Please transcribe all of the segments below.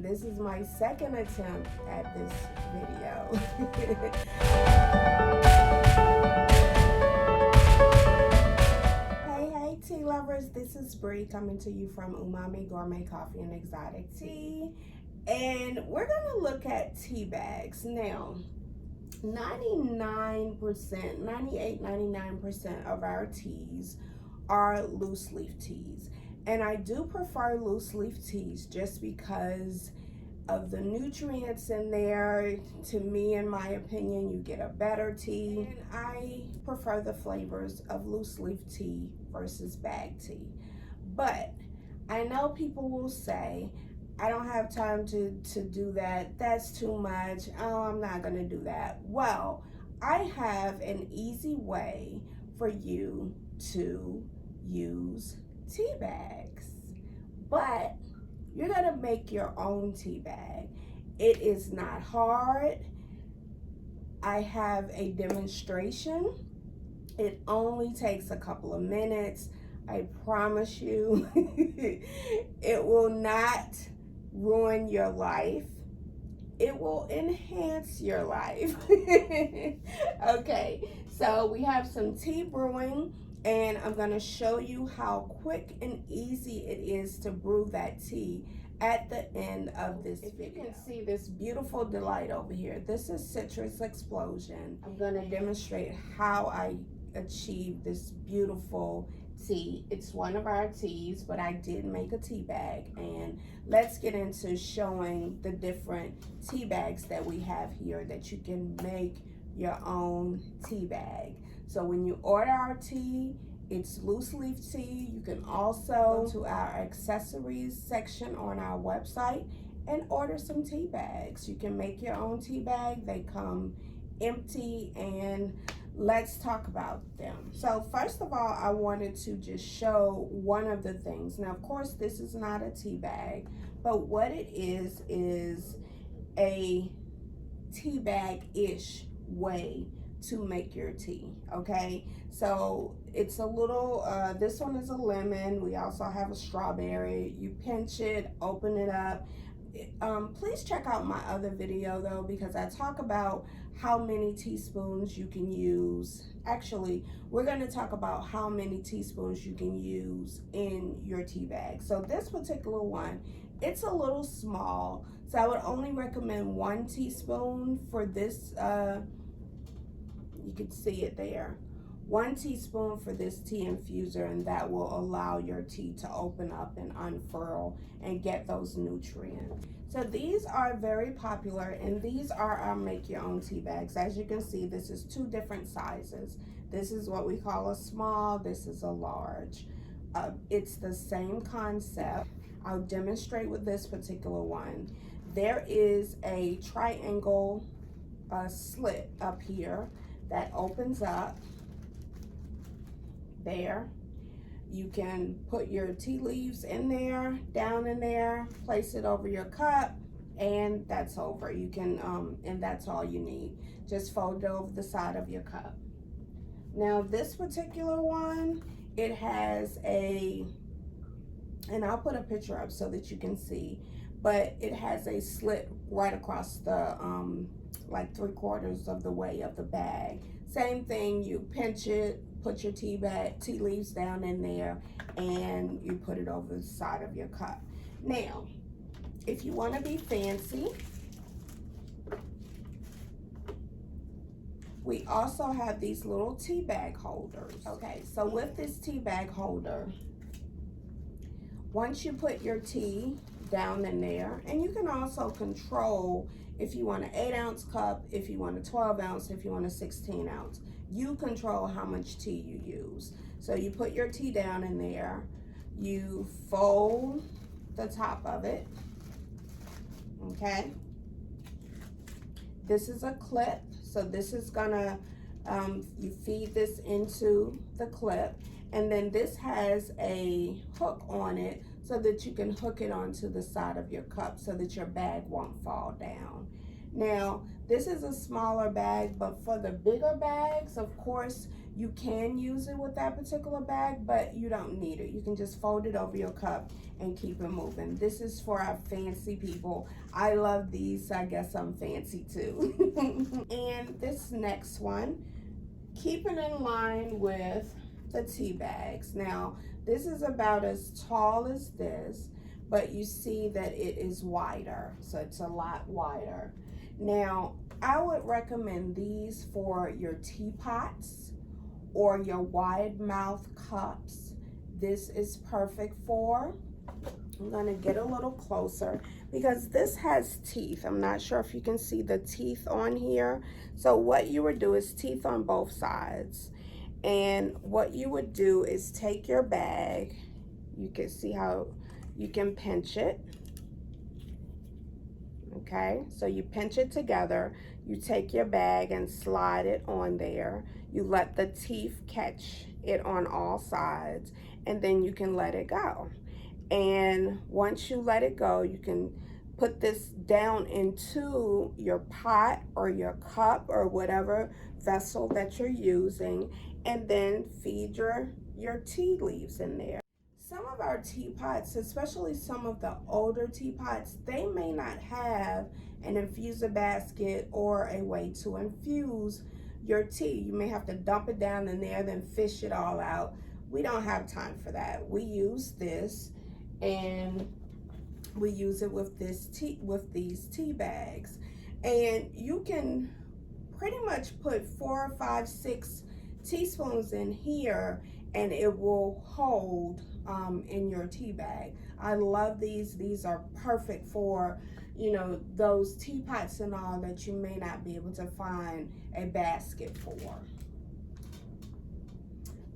This is my second attempt at this video. Hey tea lovers, this is Bree coming to you from Umami Gourmet Coffee and Exotic Tea. And we're gonna look at tea bags. Now, 99% of our teas are loose leaf teas. And I do prefer loose leaf teas just because of the nutrients in there. To me, in my opinion, you get a better tea. And I prefer the flavors of loose leaf tea versus bag tea. But I know people will say, I don't have time to do that. That's too much. Oh, I'm not gonna do that. Well, I have an easy way for you to use tea bags, but you're gonna make your own tea bag. It is not hard. I have a demonstration. It only takes a couple of minutes. I promise you, it will not ruin your life. It will enhance your life. Okay, so we have some tea brewing, and I'm going to show you how quick and easy it is to brew that tea at the end of this video. If you can see this beautiful delight over here, this is Citrus Explosion. I'm going to demonstrate how I achieve this beautiful tea. It's one of our teas, but I did make a tea bag, and let's get into showing the different tea bags that we have here that you can make your own tea bag. So when you order our tea, it's loose leaf tea. You can also go to our accessories section on our website and order some tea bags. You can make your own tea bag. They come empty, and let's talk about them. So first of all, I wanted to just show one of the things. Now, of course, this is not a tea bag, but what it is a tea bag-ish way to make your tea. Okay, so it's a little this one is a lemon. We also have a strawberry. You pinch it, open it up. Please check out my other video though, because I talk about how many teaspoons you can use. Actually, we're going to talk about how many teaspoons you can use in your tea bag. So this particular one, it's a little small, so I would only recommend 1 teaspoon for this. You can see it there. 1 teaspoon for this tea infuser, and that will allow your tea to open up and unfurl and get those nutrients. So these are very popular, and these are our make your own tea bags. As you can see, this is 2 different sizes. This is what we call a small, this is a large. It's the same concept. I'll demonstrate with this particular one. There is a triangle slit up here that opens up there. You can put your tea leaves in there, down in there, place it over your cup, and that's over. You can and that's all you need. Just fold it over the side of your cup. Now this particular one, it has a, and I'll put a picture up so that you can see, but it has a slit right across the like 3/4 of the way of the bag. Same thing, you pinch it, put your tea leaves down in there, and you put it over the side of your cup. Now, if you want to be fancy, we also have these little tea bag holders. Okay, so with this tea bag holder, once you put your tea down in there, and you can also control if you want an 8-ounce cup, if you want a 12-ounce, if you want a 16-ounce. You control how much tea you use. So you put your tea down in there, you fold the top of it, okay? This is a clip, so this is gonna, you feed this into the clip, and then this has a hook on it so that you can hook it onto the side of your cup so that your bag won't fall down. Now, this is a smaller bag, but for the bigger bags, of course, You can use it with that particular bag, but you don't need it. You can just fold it over your cup and keep it moving. This is for our fancy people. I love these, so I guess I'm fancy too. And this next one, keeping in line with the tea bags. Now, this is about as tall as this, but you see that it is wider, so it's a lot wider. Now, I would recommend these for your teapots or your wide mouth cups. This is perfect for. I'm gonna get a little closer because this has teeth. I'm not sure if you can see the teeth on here. So what you would do is teeth on both sides. And what you would do is take your bag. You can see how you can pinch it. Okay, so you pinch it together. You take your bag and slide it on there. You let the teeth catch it on all sides, and then you can let it go. And once you let it go, you can put this down into your pot or your cup or whatever vessel that you're using, and then feed your tea leaves in there. Some of our teapots, especially some of the older teapots, they may not have an infuser basket or a way to infuse your tea. You may have to dump it down in there, then fish it all out. We don't have time for that. We use this, and we use it with these tea bags. And you can pretty much put 4, 5, 6 teaspoons in here, and it will hold in your tea bag. I love these. These are perfect for, you know, those teapots and all that you may not be able to find a basket for.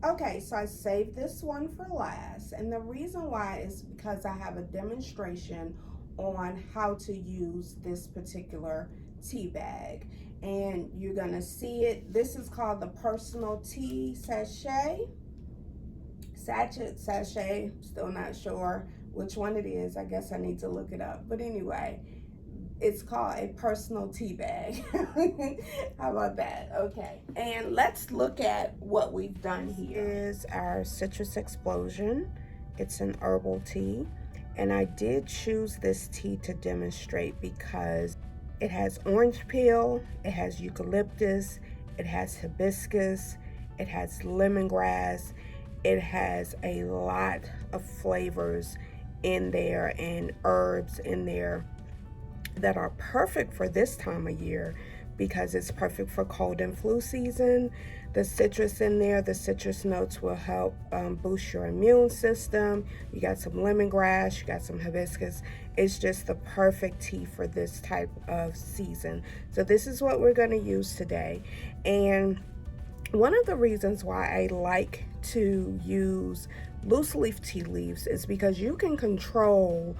Okay, so I saved this one for last, and the reason why is because I have a demonstration on how to use this particular tea bag, and you're gonna see it. This is called the Personal Tea Sachet, still not sure which one it is. I guess I need to look it up, but anyway, it's called a personal tea bag. How about that? Okay, and let's look at what we've done here. Is our citrus explosion. It's an herbal tea, and I did choose this tea to demonstrate because it has orange peel, it has eucalyptus, it has hibiscus, it has lemongrass. It has a lot of flavors in there and herbs in there that are perfect for this time of year because it's perfect for cold and flu season. The citrus in there, the citrus notes will help boost your immune system. You got some lemongrass, you got some hibiscus. It's just the perfect tea for this type of season. So this is what we're going to use today. And one of the reasons why I like to use loose leaf tea leaves is because you can control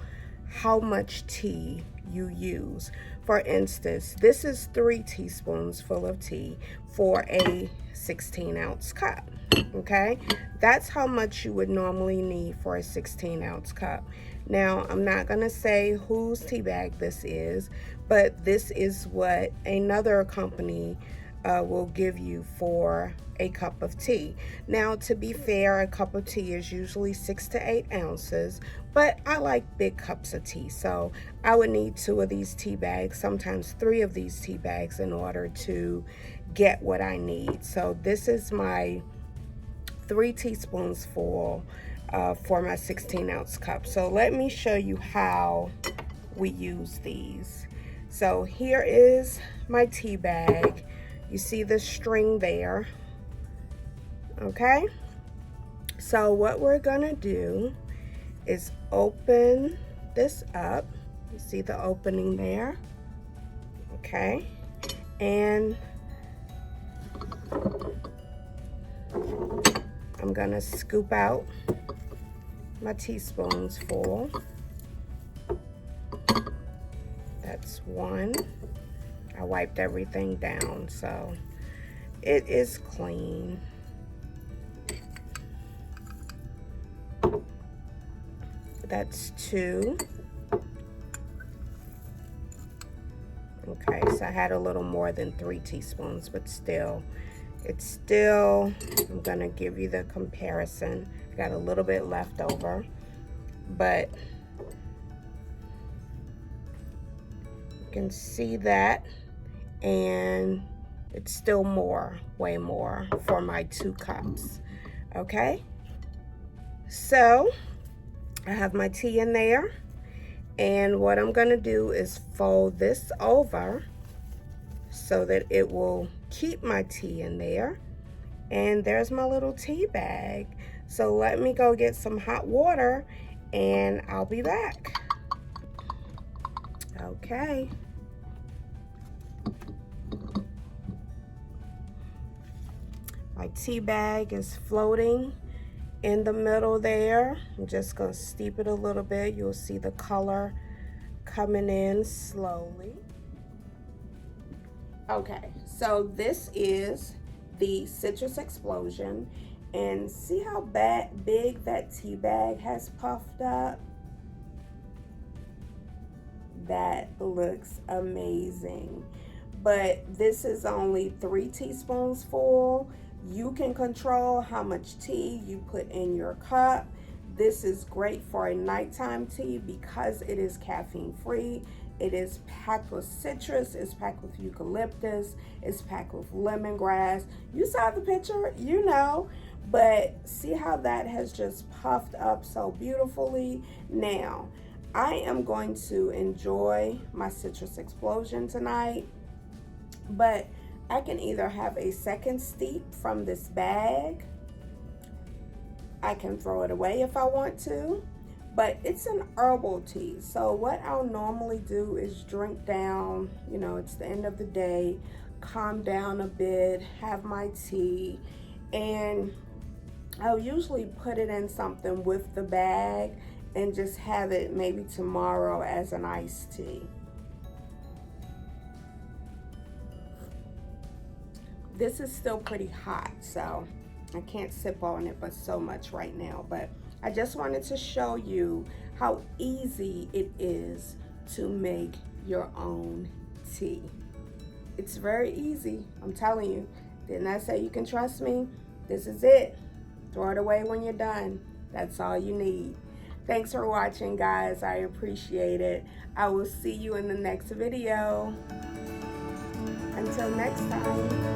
how much tea you use. For instance, this is 3 teaspoons full of tea for a 16-ounce cup. Okay, that's how much you would normally need for a 16-ounce cup. Now, I'm not gonna say whose tea bag this is, but this is what another company will give you for a cup of tea. Now, to be fair, a cup of tea is usually 6 to 8 ounces, but I like big cups of tea, so I would need 2 of these tea bags, sometimes 3 of these tea bags in order to get what I need. So this is my 3 teaspoons full for my 16-ounce cup. So let me show you how we use these. So here is my tea bag. You see the string there. Okay, so what we're gonna do is open this up. You see the opening there. Okay, and I'm gonna scoop out my teaspoons full. That's 1. I wiped everything down, so it is clean. That's 2. Okay, so I had a little more than 3 teaspoons, but still, It's still, I'm gonna give you the comparison. I got a little bit left over, but you can see that, and it's still more, way more for my 2 cups. Okay, so I have my tea in there, and what I'm gonna do is fold this over so that it will keep my tea in there. And there's my little tea bag. So let me go get some hot water and I'll be back. Okay. My tea bag is floating in the middle there. I'm just gonna steep it a little bit. You'll see the color coming in slowly. Okay, so this is the Citrus Explosion, and see how big that tea bag has puffed up? That looks amazing. But this is only 3 teaspoons full. You can control how much tea you put in your cup. This is great for a nighttime tea because it is caffeine free. It is packed with citrus, it's packed with eucalyptus, it's packed with lemongrass. You saw the picture, you know, but see how that has just puffed up so beautifully. Now, I am going to enjoy my Citrus Explosion tonight, but I can either have a second steep from this bag. I can throw it away if I want to, but it's an herbal tea. So what I'll normally do is drink down, you know, it's the end of the day, calm down a bit, have my tea, and I'll usually put it in something with the bag and just have it maybe tomorrow as an iced tea. This is still pretty hot, so I can't sip on it but so much right now, but I just wanted to show you how easy it is to make your own tea. It's very easy, I'm telling you. Didn't I say you can trust me? This is it. Throw it away when you're done. That's all you need. Thanks for watching, guys. I appreciate it. I will see you in the next video. Until next time.